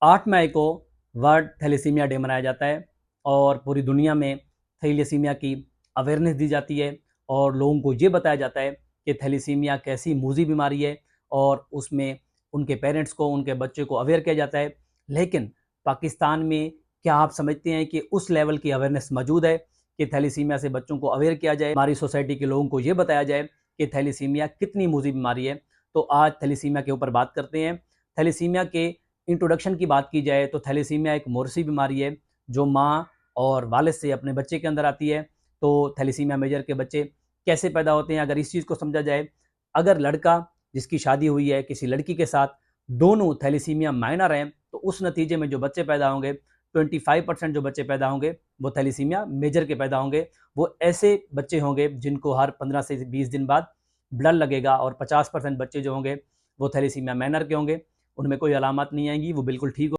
8 मई को world thalassaemia day मनाया जाता है और पूरी दुनिया में थैलेसीमिया की अवेयरनेस दी जाती है और लोगों को ये बताया जाता है कि थैलेसीमिया कैसी मूजी बीमारी है और उसमें उनके पेरेंट्स को, उनके बच्चे को अवेयर किया जाता है। लेकिन पाकिस्तान में क्या आप समझते हैं कि उस लेवल की अवेयरनेस मौजूद है कि थैलेसीमिया से बच्चों को अवेयर किया जाए, हमारी सोसाइटी के लोगों को ये बताया जाए कि थैलेसीमिया कितनी मूजी बीमारी है? तो आज थैलेसीमिया के ऊपर बात करते हैं। थैलेसीमिया के इंट्रोडक्शन की बात की जाए तो थैलेसीमिया एक मोरसी बीमारी है जो माँ और वालिद से अपने बच्चे के अंदर आती है। तो थैलेसीमिया मेजर के बच्चे कैसे पैदा होते हैं, अगर इस चीज़ को समझा जाए, अगर लड़का जिसकी शादी हुई है किसी लड़की के साथ, दोनों थैलेसीमिया माइनर हैं, तो उस नतीजे में जो बच्चे पैदा होंगे 25% जो बच्चे पैदा होंगे वो थैलेसीमिया मेजर के पैदा होंगे। वो ऐसे बच्चे होंगे जिनको हर 15 से 20 दिन बाद ब्लड लगेगा और 50% बच्चे जो होंगे वो थैलेसीमिया माइनर के होंगे, उनमें कोई अलामत नहीं आएंगी, वो बिल्कुल ठीक